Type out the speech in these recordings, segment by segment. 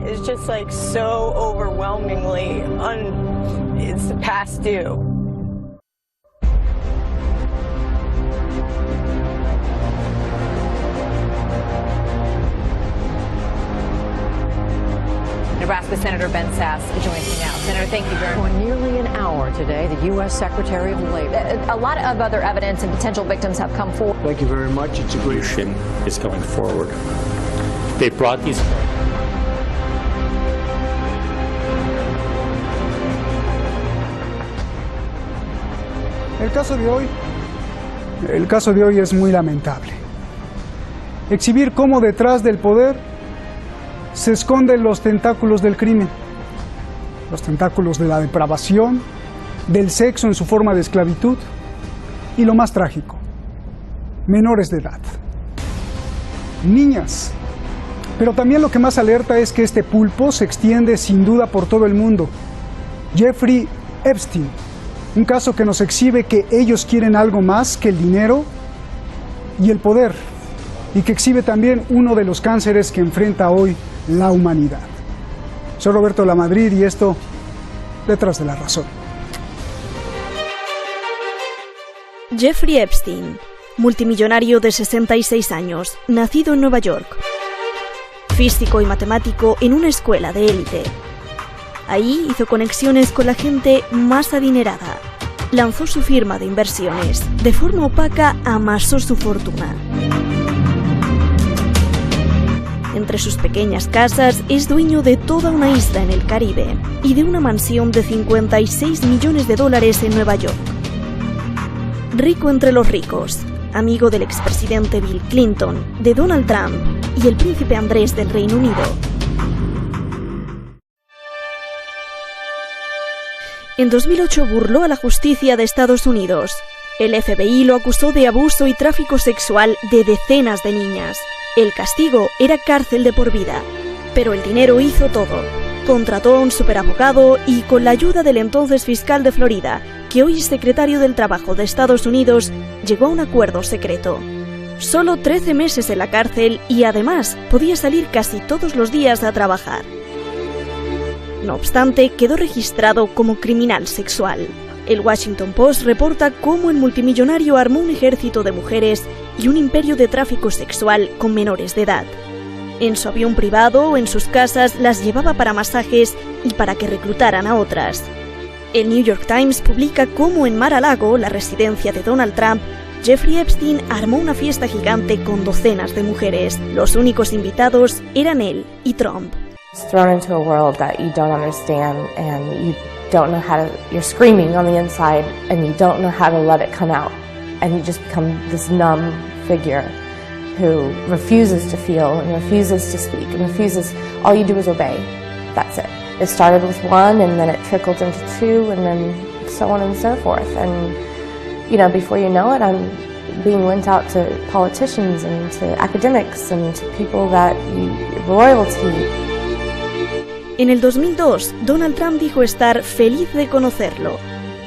is just like so overwhelmingly it's past due. Nebraska Senator Ben Sasse joins me now. Senator, thank you very much. For nearly an hour today, the U.S. Secretary of Labor. A lot of other evidence and potential victims have come forward. Thank you very much. It's a great mission is going forward. They brought these. El caso de hoy es muy lamentable. Exhibir cómo detrás del poder se esconden los tentáculos del crimen, los tentáculos de la depravación, del sexo en su forma de esclavitud y lo más trágico, menores de edad, niñas. Pero también lo que más alerta es que este pulpo se extiende sin duda por todo el mundo. Jeffrey Epstein, un caso que nos exhibe que ellos quieren algo más que el dinero y el poder, y que exhibe también uno de los cánceres que enfrenta hoy la humanidad. Soy Roberto Lamadrid y esto detrás de la razón. Jeffrey Epstein, multimillonario de 66 años, nacido en Nueva York. Físico y matemático en una escuela de élite. Ahí hizo conexiones con la gente más adinerada. Lanzó su firma de inversiones. De forma opaca amasó su fortuna. Entre sus pequeñas casas es dueño de toda una isla en el Caribe y de una mansión de $56 millones en Nueva York. Rico entre los ricos, amigo del expresidente Bill Clinton, de Donald Trump y el príncipe Andrés del Reino Unido. En 2008 burló a la justicia de Estados Unidos. El FBI lo acusó de abuso y tráfico sexual de decenas de niñas. El castigo era cárcel de por vida, pero el dinero hizo todo. Contrató a un superabogado y, con la ayuda del entonces fiscal de Florida, que hoy es secretario del Trabajo de Estados Unidos, llegó a un acuerdo secreto. Solo 13 meses en la cárcel y además podía salir casi todos los días a trabajar. No obstante, quedó registrado como criminal sexual. El Washington Post reporta cómo el multimillonario armó un ejército de mujeres y un imperio de tráfico sexual con menores de edad. En su avión privado o en sus casas las llevaba para masajes y para que reclutaran a otras. El New York Times publica cómo en Mar-a-Lago, la residencia de Donald Trump, Jeffrey Epstein armó una fiesta gigante con docenas de mujeres. Los únicos invitados eran él y Trump. Thrown into a world that you don't understand and you don't know how to, you're screaming on the inside and you don't know how to let it come out, and you just become this numb figure who refuses to feel and refuses to speak and refuses, all you do is obey. That's it. It started with one and then it trickled into two and then so on and so forth, and you know, before you know it, I'm being lent out to politicians and to academics and to people that royalty. En el 2002, Donald Trump dijo estar feliz de conocerlo.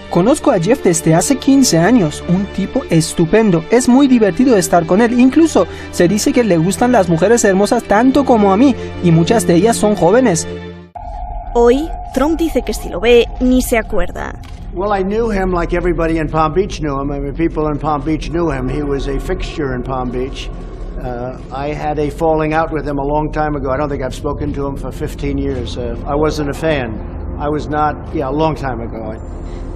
Conozco a Jeff desde hace 15 años, un tipo estupendo, es muy divertido estar con él, incluso se dice que le gustan las mujeres hermosas tanto como a mí, y muchas de ellas son jóvenes. Hoy, Trump dice que si lo ve, ni se acuerda. Well, I knew him like everybody in Palm Beach knew him. I mean, people in Palm Beach knew him. He was a fixture in Palm Beach. I had a falling out with him a long time ago. I don't think I've spoken to him for 15 years. I wasn't a fan. I was not, a long time ago.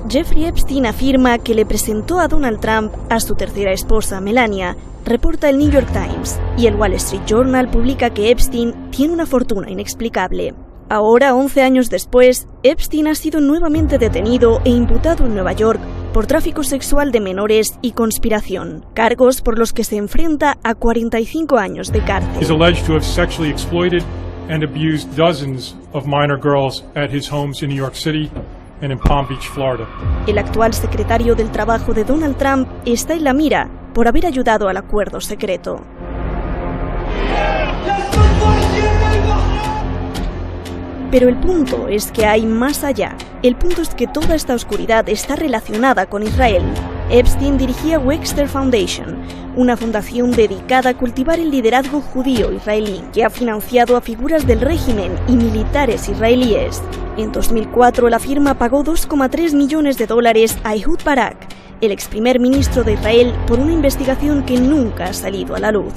Jeffrey Epstein afirma que le presentó a Donald Trump a su tercera esposa, Melania, reporta el New York Times, y el Wall Street Journal publica que Epstein tiene una fortuna inexplicable. Ahora, 11 años después, Epstein ha sido nuevamente detenido e imputado en Nueva York por tráfico sexual de menores y conspiración, cargos por los que se enfrenta a 45 años de cárcel. He's alleged to have sexually exploited and abused dozens of minor girls at his homes in New York City and in Palm Beach, Florida. El actual secretario del Trabajo de Donald Trump está en la mira por haber ayudado al acuerdo secreto. Pero el punto es que hay más allá. El punto es que toda esta oscuridad está relacionada con Israel. Epstein dirigía Wexner Foundation, una fundación dedicada a cultivar el liderazgo judío israelí, que ha financiado a figuras del régimen y militares israelíes. En 2004, la firma pagó $2,3 millones a Ehud Barak, el ex primer ministro de Israel, por una investigación que nunca ha salido a la luz.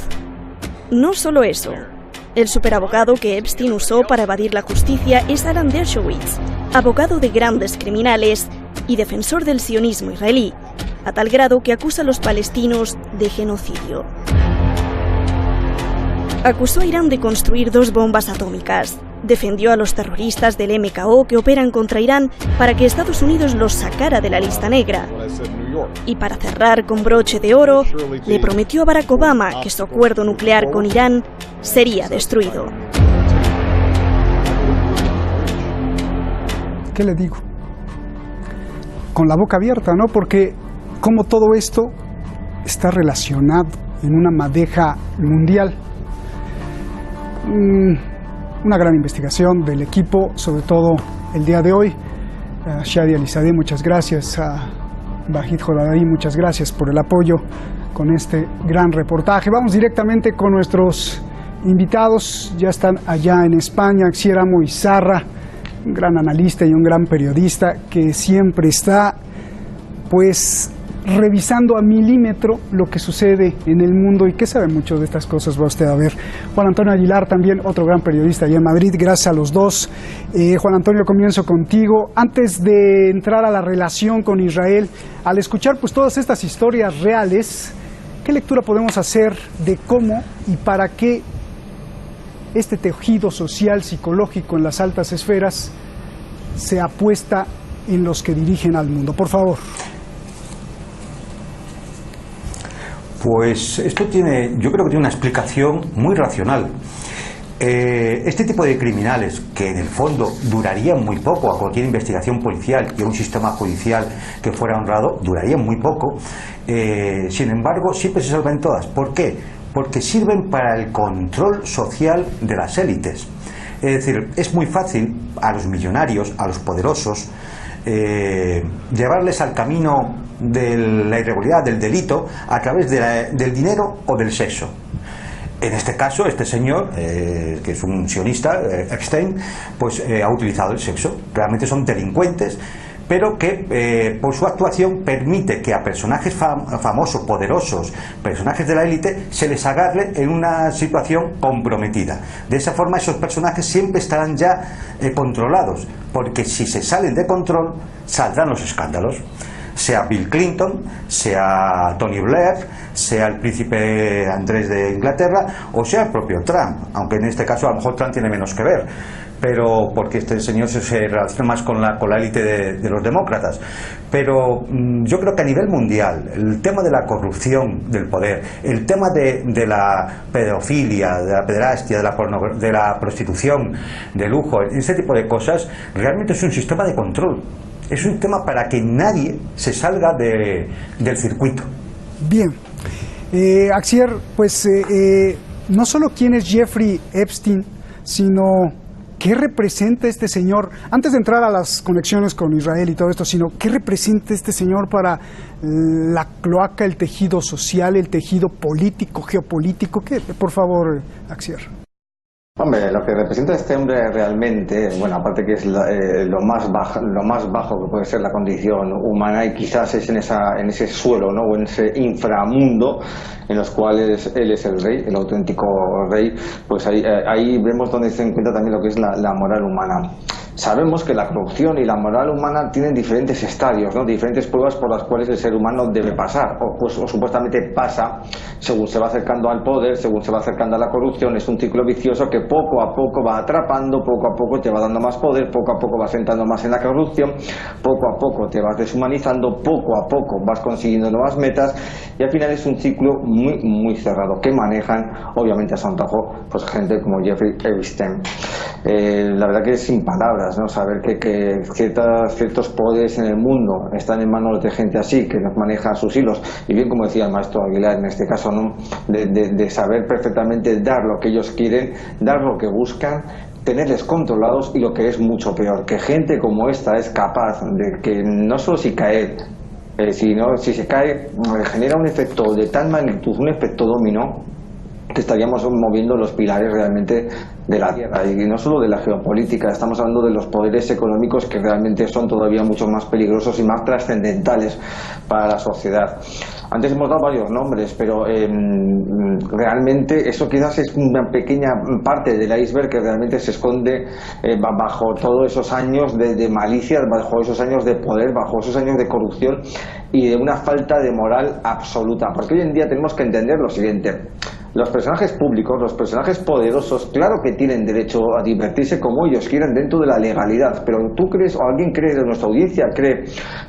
No solo eso. El superabogado que Epstein usó para evadir la justicia es Alan Dershowitz, abogado de grandes criminales y defensor del sionismo israelí, a tal grado que acusa a los palestinos de genocidio. Acusó a Irán de construir 2 bombas atómicas. Defendió a los terroristas del MKO que operan contra Irán para que Estados Unidos los sacara de la lista negra. Y para cerrar con broche de oro, le prometió a Barack Obama que su acuerdo nuclear con Irán sería destruido. ¿Qué le digo? Con la boca abierta, ¿no? Porque como todo esto está relacionado en una madeja mundial. Una gran investigación del equipo, sobre todo el día de hoy. Shadi Alizadeh, muchas gracias. A Bahid Jodadí, muchas gracias por el apoyo con este gran reportaje. Vamos directamente con nuestros invitados. Ya están allá en España, Axier Amo Izarra, un gran analista y un gran periodista que siempre está, pues, revisando a milímetro lo que sucede en el mundo y que sabe mucho de estas cosas, va usted a ver. Juan Antonio Aguilar, también otro gran periodista allá en Madrid, gracias a los dos. Juan Antonio, comienzo contigo. Antes de entrar a la relación con Israel, al escuchar pues todas estas historias reales, ¿qué lectura podemos hacer de cómo y para qué este tejido social, psicológico en las altas esferas se apuesta en los que dirigen al mundo? Por favor. Pues esto yo creo que tiene una explicación muy racional. Este tipo de criminales, que en el fondo durarían muy poco a cualquier investigación policial y a un sistema judicial que fuera honrado, durarían muy poco, sin embargo siempre se salvan todas. ¿Por qué? Porque sirven para el control social de las élites. Es decir, es muy fácil a los millonarios, a los poderosos, llevarles al camino de la irregularidad, del delito, a través del dinero o del sexo. En este caso, este señor, que es un sionista, Epstein, pues ha utilizado el sexo. Realmente son delincuentes, pero que por su actuación permite que a personajes famosos, poderosos, personajes de la élite, se les agarre en una situación comprometida. De esa forma esos personajes siempre estarán ya controlados, porque si se salen de control, saldrán los escándalos. Sea Bill Clinton, sea Tony Blair, sea el príncipe Andrés de Inglaterra, o sea el propio Trump, aunque en este caso a lo mejor Trump tiene menos que ver, pero porque este señor se relaciona más con la élite de los demócratas. Pero yo creo que a nivel mundial el tema de la corrupción del poder, el tema de la pedofilia, de la pederastia, de la prostitución, de lujo, ese tipo de cosas, realmente es un sistema de control. Es un tema para que nadie se salga del circuito. Bien. Axier, pues no solo quién es Jeffrey Epstein, sino qué representa este señor, antes de entrar a las conexiones con Israel y todo esto, sino qué representa este señor para la cloaca, el tejido social, el tejido político, geopolítico. ¿Qué? Por favor, Axier. Hombre, lo que representa este hombre realmente, bueno, aparte que es lo más bajo que puede ser la condición humana, y quizás es en ese suelo, ¿no?, o en ese inframundo en los cuales él es el rey, el auténtico rey, pues ahí vemos donde se encuentra también lo que es la moral humana. Sabemos que la corrupción y la moral humana tienen diferentes estadios, ¿no?, diferentes pruebas por las cuales el ser humano debe pasar, o supuestamente pasa según se va acercando al poder, según se va acercando a la corrupción. Es un ciclo vicioso que poco a poco va atrapando, poco a poco te va dando más poder, poco a poco vas entrando más en la corrupción, poco a poco te vas deshumanizando, poco a poco vas consiguiendo nuevas metas, y al final es un ciclo muy, muy cerrado que manejan, obviamente a su antojo, pues gente como Jeffrey Epstein. La verdad que es sin palabras, ¿no?, saber que ciertos poderes en el mundo están en manos de gente así, que nos maneja sus hilos, y bien como decía el maestro Aguilar en este caso, ¿no?, de saber perfectamente dar lo que ellos quieren, dar lo que buscan, tenerles controlados, y lo que es mucho peor, que gente como esta es capaz de que no solo si caer Si se cae, genera un efecto de tal magnitud, un efecto dominó, que estaríamos moviendo los pilares realmente de la Tierra, y no solo de la geopolítica, estamos hablando de los poderes económicos que realmente son todavía mucho más peligrosos y más trascendentales para la sociedad. Antes hemos dado varios nombres, pero realmente eso quizás es una pequeña parte del iceberg que realmente se esconde bajo todos esos años de malicia, bajo esos años de poder, bajo esos años de corrupción y de una falta de moral absoluta. Porque hoy en día tenemos que entender lo siguiente: los personajes públicos, los personajes poderosos, claro que tienen derecho a divertirse como ellos quieran dentro de la legalidad, pero ¿tú crees, o alguien cree de nuestra audiencia, cree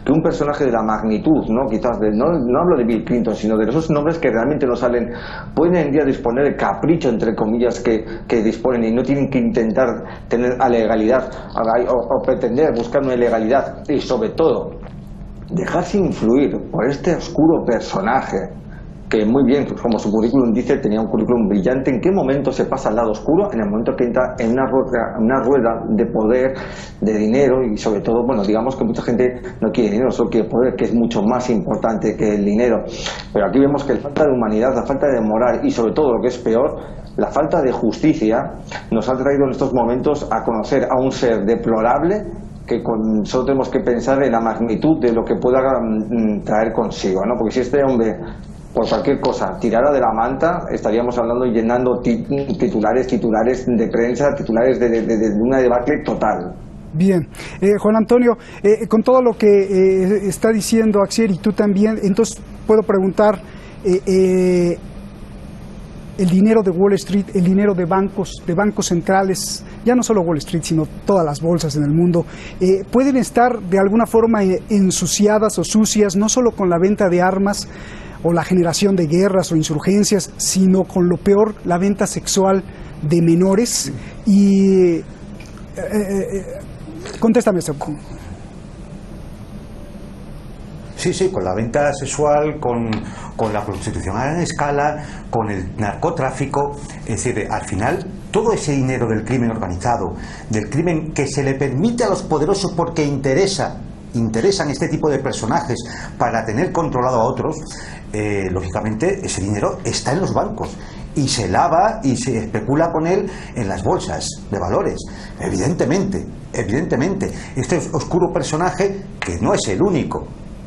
que un personaje de la magnitud, no quizás no hablo de Bill Clinton, sino de esos nombres que realmente no salen, pueden en día disponer el capricho, entre comillas, que disponen, y no tienen que intentar tener a legalidad o pretender buscar una legalidad, y sobre todo dejarse influir por este oscuro personaje que, muy bien, como su currículum dice, tenía un currículum brillante? ¿En qué momento se pasa al lado oscuro? En el momento que entra en una rueda de poder, de dinero, y sobre todo, bueno, digamos que mucha gente no quiere dinero, solo quiere poder, que es mucho más importante que el dinero. Pero aquí vemos que la falta de humanidad, la falta de moral y sobre todo, lo que es peor, la falta de justicia nos ha traído en estos momentos a conocer a un ser deplorable que solo tenemos que pensar en la magnitud de lo que pueda traer consigo, ¿no? Porque si este hombre, por cualquier cosa, tirara de la manta, estaríamos hablando y llenando titulares de prensa, titulares de una debacle total. Bien, Juan Antonio, con todo lo que está diciendo Axier y tú también, entonces puedo preguntar, el dinero de Wall Street, el dinero de bancos centrales, ya no solo Wall Street, sino todas las bolsas en el mundo, pueden estar de alguna forma ensuciadas o sucias, no solo con la venta de armas o la generación de guerras o insurgencias, sino con lo peor, la venta sexual de menores. Y contéstame eso. Sí, con la venta sexual, con la prostitución a gran escala, con el narcotráfico. Es decir, al final, todo ese dinero del crimen organizado, del crimen que se le permite a los poderosos porque interesan este tipo de personajes para tener controlado a otros, lógicamente ese dinero está en los bancos y se lava y se especula con él en las bolsas de valores. Evidentemente, este oscuro personaje, que no es el único.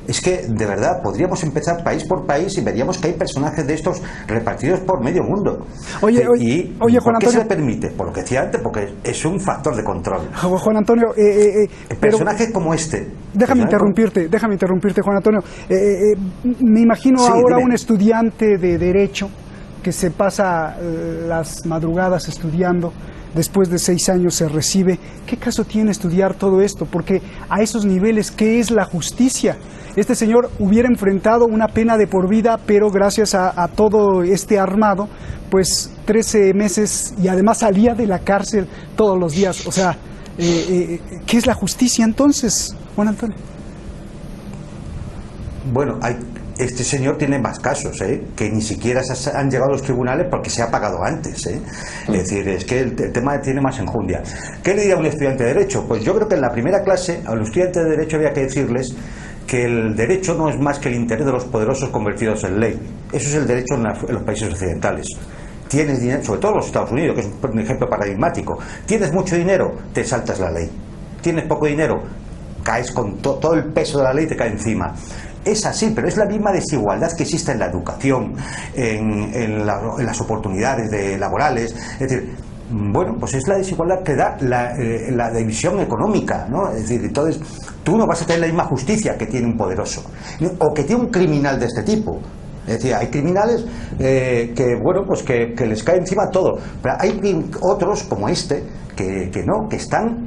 Es que, de verdad, podríamos empezar país por país y veríamos que hay personajes de estos repartidos por medio mundo. Oye, ¿por Juan Antonio, qué se le permite? Por lo que decía antes, porque es un factor de control. Juan Antonio, personajes como este. Déjame interrumpirte, Juan Antonio. Me imagino ahora un estudiante de Derecho que se pasa las madrugadas estudiando. Después de 6 años se recibe. ¿Qué caso tiene estudiar todo esto? Porque a esos niveles, ¿qué es la justicia? Este señor hubiera enfrentado una pena de por vida, pero gracias a todo este armado, pues 13 meses y además salía de la cárcel todos los días. O sea, ¿qué es la justicia entonces, Juan Antonio? Bueno, este señor tiene más casos, que ni siquiera han llegado a los tribunales porque se ha pagado antes. Es decir, es que el tema tiene más enjundia. ¿Qué le diría a un estudiante de Derecho? Pues yo creo que en la primera clase a los estudiantes de Derecho había que decirles que el derecho no es más que el interés de los poderosos convertidos en ley. Eso es el derecho en los países occidentales. Tienes dinero, sobre todo en los Estados Unidos, que es un ejemplo paradigmático. Tienes mucho dinero, te saltas la ley. Tienes poco dinero, caes con todo el peso de la ley, te cae encima. Es así, pero es la misma desigualdad que existe en la educación, en las oportunidades laborales. Es decir, bueno, pues es la desigualdad que da la división económica, ¿no? Es decir, entonces tú no vas a tener la misma justicia que tiene un poderoso o que tiene un criminal de este tipo. Es decir, hay criminales que les cae encima todo, pero hay otros como este que están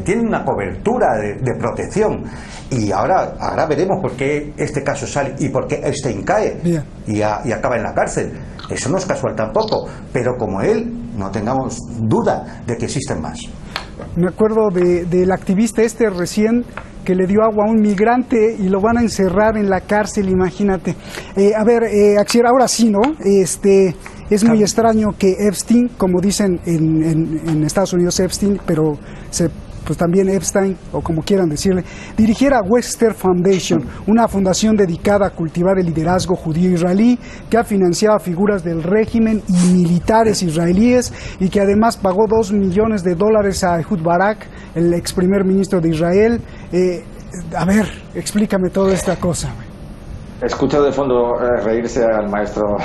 tienen una cobertura de protección. Y ahora veremos por qué este caso sale y por qué Epstein cae y acaba en la cárcel. Eso no es casual tampoco, pero como él, no tengamos duda de que existen más. Me acuerdo del activista recién que le dio agua a un migrante y lo van a encerrar en la cárcel, imagínate. Axier, ahora sí, ¿no? Es muy extraño que Epstein, como dicen en Estados Unidos Epstein, pero se pues también Epstein, o como quieran decirle, dirigiera Webster Foundation, una fundación dedicada a cultivar el liderazgo judío israelí, que ha financiado figuras del régimen y militares israelíes, y que además pagó $2 millones a Ehud Barak, el ex primer ministro de Israel. A ver, explícame toda esta cosa. He escuchado de fondo reírse al maestro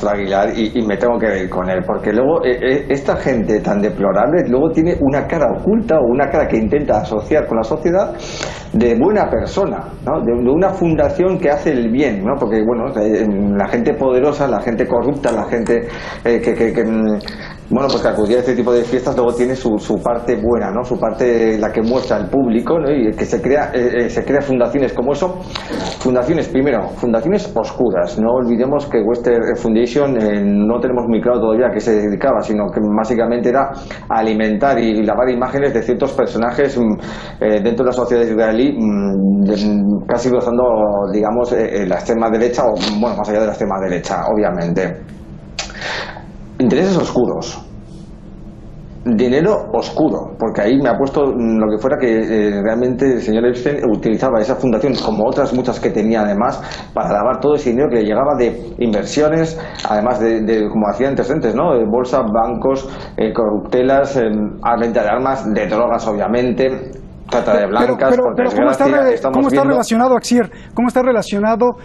Aguilar y me tengo que reír con él, porque luego esta gente tan deplorable luego tiene una cara oculta o una cara que intenta asociar con la sociedad de buena persona, ¿no? De una fundación que hace el bien, ¿no? Porque bueno, la gente poderosa, la gente corrupta, la gente bueno, pues que acudía a este tipo de fiestas luego tiene su parte buena, ¿no? Su parte, la que muestra al público, ¿no? Y que se crea fundaciones como eso, fundaciones oscuras. No olvidemos que Webster Foundation no tenemos muy claro todavía a qué se dedicaba, sino que básicamente era alimentar y lavar imágenes de ciertos personajes dentro de la sociedad israelí, casi rozando, digamos, la extrema derecha, o bueno, más allá de la extrema derecha, obviamente. Intereses oscuros, dinero oscuro, porque ahí me ha puesto lo que fuera que realmente el señor Epstein utilizaba esa fundación, como otras muchas que tenía además, para lavar todo ese dinero que le llegaba de inversiones, además de como hacía antecedentes, ¿no? De bolsa, bancos, corruptelas, venta de armas, de drogas, obviamente. Trata de blancas, pero ¿cómo está relacionado, Axier? ¿Cómo está relacionado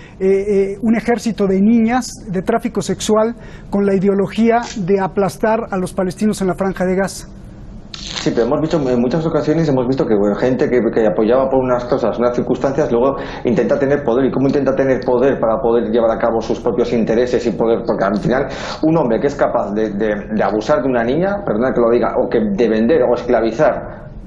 un ejército de niñas de tráfico sexual con la ideología de aplastar a los palestinos en la Franja de Gaza? Sí, pero hemos visto en muchas ocasiones que gente que apoyaba por unas cosas, unas circunstancias, luego intenta tener poder. ¿Y cómo intenta tener poder para poder llevar a cabo sus propios intereses y poder? Porque al final un hombre que es capaz de abusar de una niña, perdona que lo diga, o que de vender o esclavizar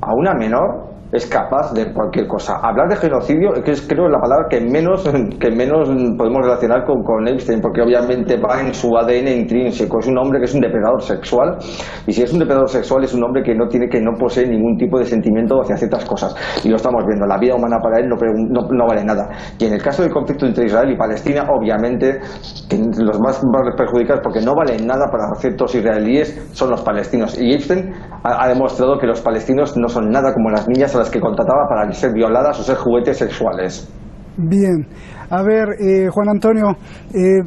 a una menor, es capaz de cualquier cosa. Hablar de genocidio, que es creo la palabra que menos podemos relacionar con Epstein, porque obviamente va en su ADN intrínseco. Es un hombre que es un depredador sexual, y si es un depredador sexual es un hombre que no posee ningún tipo de sentimiento hacia ciertas cosas, y lo estamos viendo. La vida humana para él no vale nada. Y en el caso del conflicto entre Israel y Palestina, obviamente que los más perjudicados, porque no valen nada para ciertos israelíes, son los palestinos. Y Epstein ha demostrado que los palestinos no son nada como las niñas a las que contrataba para ser violadas o ser juguetes sexuales. Bien, a ver, Juan Antonio,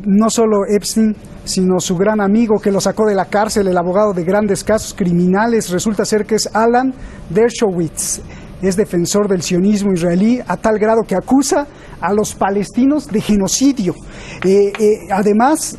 no solo Epstein, sino su gran amigo que lo sacó de la cárcel, el abogado de grandes casos criminales, resulta ser que es Alan Dershowitz. Es defensor del sionismo israelí a tal grado que acusa a los palestinos de genocidio. Además,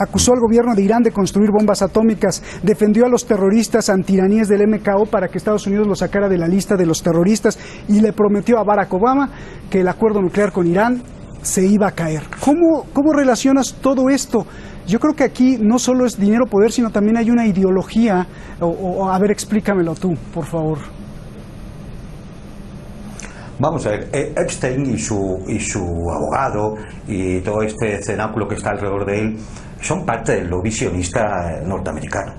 acusó al gobierno de Irán de construir bombas atómicas, defendió a los terroristas antiraníes del MKO para que Estados Unidos lo sacara de la lista de los terroristas, y le prometió a Barack Obama que el acuerdo nuclear con Irán se iba a caer. ¿Cómo relacionas todo esto? Yo creo que aquí no solo es dinero, poder, sino también hay una ideología. A ver, explícamelo tú, por favor. Vamos a ver, Epstein y su abogado y todo este cenáculo que está alrededor de él son parte del lobby sionista norteamericano.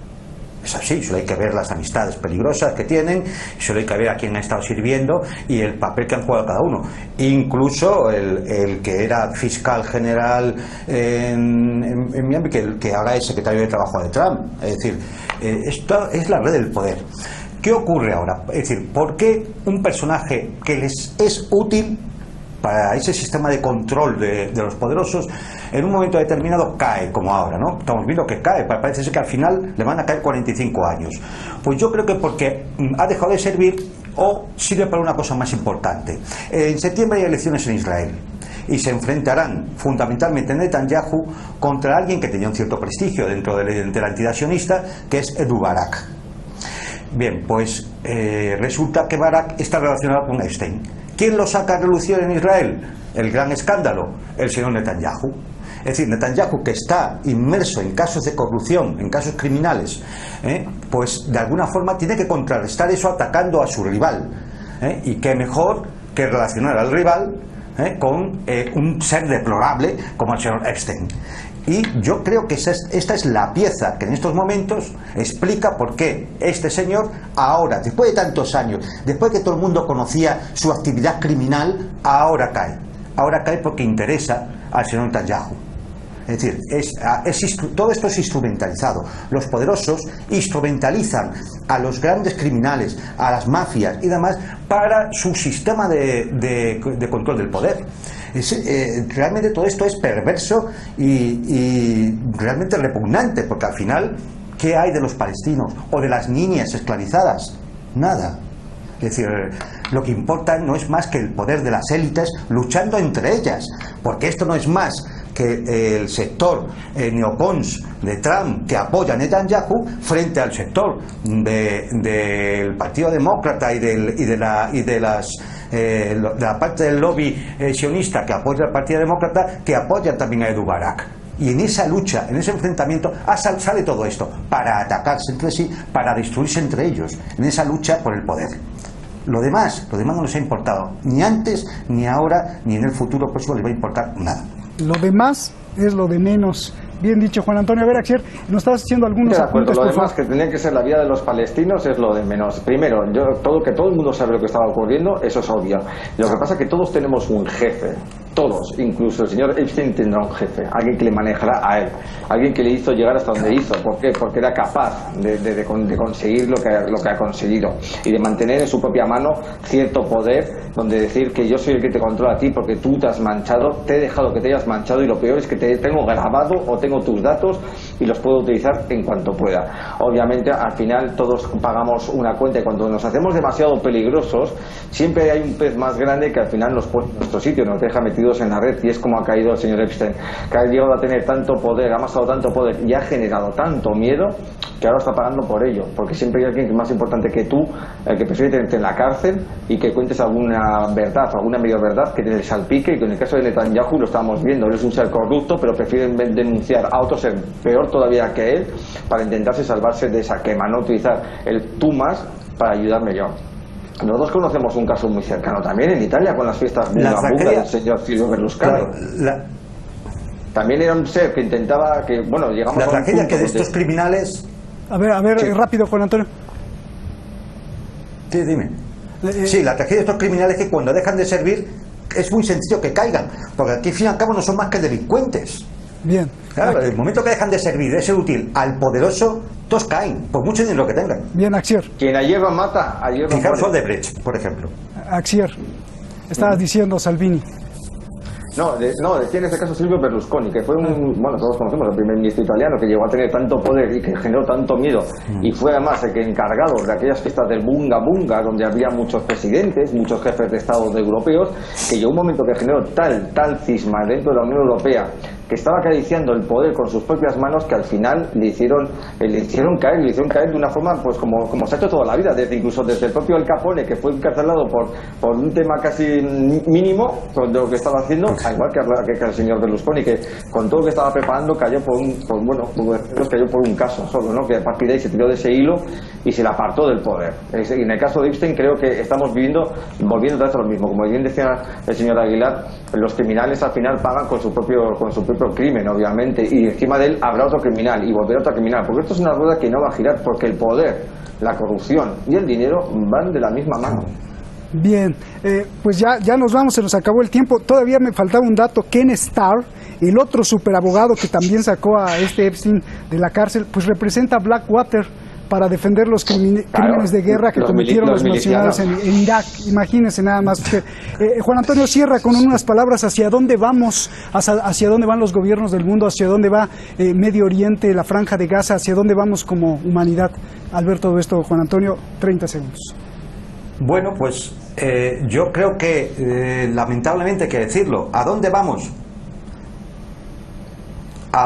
Es así, solo hay que ver las amistades peligrosas que tienen, solo hay que ver a quién ha estado sirviendo y el papel que han jugado cada uno. Incluso el que era fiscal general en Miami, que ahora es secretario de Trabajo de Trump. Es decir, esto es la red del poder. ¿Qué ocurre ahora? Es decir, ¿por qué un personaje que les es útil para ese sistema de control de los poderosos en un momento determinado cae, como ahora, ¿no? Estamos viendo que cae, parece ser que al final le van a caer 45 años. Pues yo creo que porque ha dejado de servir o sirve para una cosa más importante. En septiembre hay elecciones en Israel y se enfrentarán fundamentalmente Netanyahu contra alguien que tenía un cierto prestigio dentro de la entidad sionista, que es Ehud Barak. Bien, pues resulta que Barak está relacionado con Epstein. ¿Quién lo saca a relucir en Israel? El gran escándalo, el señor Netanyahu. Es decir, Netanyahu, que está inmerso en casos de corrupción, en casos criminales, pues de alguna forma tiene que contrarrestar eso atacando a su rival. Y qué mejor que relacionar al rival con un ser deplorable como el señor Epstein. Y yo creo que esta es la pieza que en estos momentos explica por qué este señor ahora, después de tantos años, después de que todo el mundo conocía su actividad criminal, ahora cae. Ahora cae porque interesa al señor Netanyahu. Es decir, todo esto es instrumentalizado. Los poderosos instrumentalizan a los grandes criminales, a las mafias y demás para su sistema de control del poder. Realmente todo esto es perverso y realmente repugnante, porque al final, ¿qué hay de los palestinos o de las niñas esclavizadas? Nada. Es decir, lo que importa no es más que el poder de las élites luchando entre ellas, porque esto no es más que el sector neocons de Trump que apoya a Netanyahu frente al sector del Partido Demócrata y de la parte del lobby sionista que apoya al Partido Demócrata, que apoya también a Edu Barak. Y en esa lucha, en ese enfrentamiento, sale todo esto, para atacarse entre sí, para destruirse entre ellos, en esa lucha por el poder. Lo demás no les ha importado, ni antes, ni ahora, ni en el futuro próximo les va a importar nada. Lo demás es lo de menos. Bien dicho, Juan Antonio. A ver, Axier, nos estabas haciendo algunos apuntes, lo por demás, favor. que tenía que ser la vida de los palestinos, es lo de menos. Primero, que todo el mundo sabe lo que estaba ocurriendo, eso es obvio. Lo que pasa es que todos tenemos un jefe. Todos, incluso el señor Epstein tendrá un jefe, alguien que le manejará a él, alguien que le hizo llegar hasta donde hizo. ¿Por qué? Porque era capaz de conseguir lo que ha conseguido y de mantener en su propia mano cierto poder, donde decir que yo soy el que te controla a ti porque tú te has manchado, te he dejado que te hayas manchado y lo peor es que te tengo grabado o tengo tus datos y los puedo utilizar en cuanto pueda. Obviamente al final todos pagamos una cuenta y cuando nos hacemos demasiado peligrosos siempre hay un pez más grande que al final nos pone en nuestro sitio, nos deja metidos en la red, y es como ha caído el señor Epstein, que ha llegado a tener tanto poder, ha amasado tanto poder y ha generado tanto miedo que ahora está pagando por ello, porque siempre hay alguien que es más importante que tú, el que prefiere tenerte en la cárcel y que cuentes alguna verdad o alguna medio verdad que te salpique, y que en el caso de Netanyahu lo estamos viendo, él es un ser corrupto pero prefieren denunciar a otro ser peor todavía que él para intentarse salvarse de esa quema, no utilizar el tú más para ayudarme yo. Nosotros conocemos un caso muy cercano también en Italia con las fiestas bunga del señor Silvio Berlusconi. Claro, también era un ser que intentaba que, bueno, llegamos la a un tragedia punto que de estos criminales... A ver, sí. Rápido, Juan Antonio. Sí, dime. Sí, la tragedia de estos criminales es que cuando dejan de servir es muy sencillo que caigan, porque aquí al fin y al cabo no son más que delincuentes. Bien. Claro, el momento que dejan de servir, de ser útil al poderoso, todos caen, por mucho dinero que tengan. Bien, Axier. Quien a hierro mata, a hierro Fijaros muere. Odebrecht, por ejemplo. Axier, estabas diciendo Salvini. No, decía en este caso Silvio Berlusconi, que fue bueno, todos conocemos el primer ministro italiano que llegó a tener tanto poder y que generó tanto miedo, y fue además el que encargado de aquellas fiestas del Bunga Bunga, donde había muchos presidentes, muchos jefes de Estado europeos, que llegó un momento que generó tal cisma dentro de la Unión Europea, que estaba acariciando el poder con sus propias manos, que al final le hicieron caer de una forma pues como se ha hecho toda la vida, incluso desde el propio Al Capone, que fue encarcelado por un tema casi mínimo con lo que estaba haciendo, al igual que el señor Berlusconi, que con todo lo que estaba preparando cayó por un caso solo, ¿no? Que a partir de ahí se tiró de ese hilo y se le apartó del poder. Y en el caso de Epstein creo que estamos volviendo otra vez a lo mismo. Como bien decía el señor Aguilar, los criminales al final pagan con su propio crimen, obviamente, y encima de él habrá otro criminal y volverá otro criminal, porque esto es una rueda que no va a girar, porque el poder, la corrupción y el dinero van de la misma mano. Bien, pues ya nos vamos, se nos acabó el tiempo. Todavía me faltaba un dato. Ken Starr, el otro superabogado que también sacó a este Epstein de la cárcel, pues representa a Blackwater para defender los crímenes de guerra que cometieron los nacionales en Irak. Imagínense nada más. Juan Antonio, cierra con unas palabras hacia dónde vamos, hacia dónde van los gobiernos del mundo, hacia dónde va Medio Oriente, la Franja de Gaza, hacia dónde vamos como humanidad. Al ver todo esto, Juan Antonio, 30 segundos. Bueno, pues yo creo que lamentablemente hay que decirlo. ¿A dónde vamos?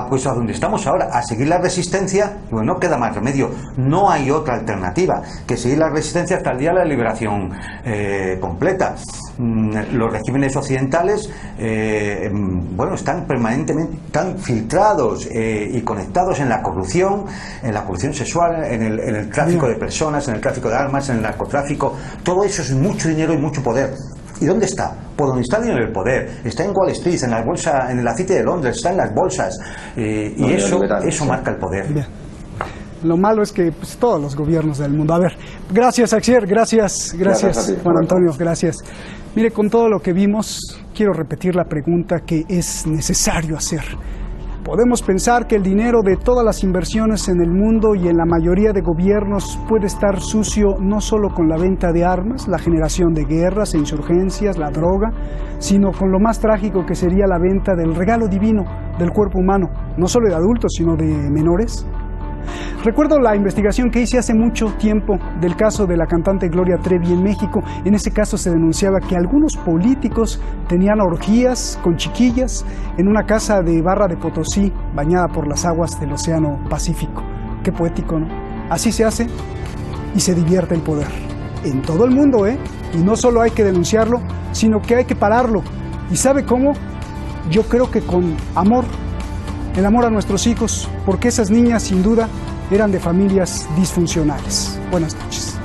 Pues a donde estamos ahora, a seguir la resistencia. Bueno, no queda más remedio, no hay otra alternativa que seguir la resistencia hasta el día de la liberación completa. Los regímenes occidentales están permanentemente filtrados y conectados en la corrupción sexual, en el tráfico de personas, en el tráfico de armas, en el narcotráfico. Todo eso es mucho dinero y mucho poder. ¿Y dónde está? Pues donde está el poder. Está en Wall Street, en la bolsa, en la City de Londres, está en las bolsas. Y eso marca el poder. Bien. Lo malo es que pues, todos los gobiernos del mundo. A ver, gracias Axier, gracias Juan Antonio, gracias. Mire, con todo lo que vimos, quiero repetir la pregunta que es necesario hacer. Podemos pensar que el dinero de todas las inversiones en el mundo y en la mayoría de gobiernos puede estar sucio no solo con la venta de armas, la generación de guerras e insurgencias, la droga, sino con lo más trágico que sería la venta del regalo divino del cuerpo humano, no solo de adultos, sino de menores. Recuerdo la investigación que hice hace mucho tiempo del caso de la cantante Gloria Trevi en México. En ese caso se denunciaba que algunos políticos tenían orgías con chiquillas en una casa de Barra de Potosí, bañada por las aguas del Océano Pacífico. Qué poético, ¿no? Así se hace y se divierte el poder. En todo el mundo, ¿eh? Y no solo hay que denunciarlo, sino que hay que pararlo. ¿Y sabe cómo? Yo creo que con amor. El amor a nuestros hijos, porque esas niñas sin duda eran de familias disfuncionales. Buenas noches.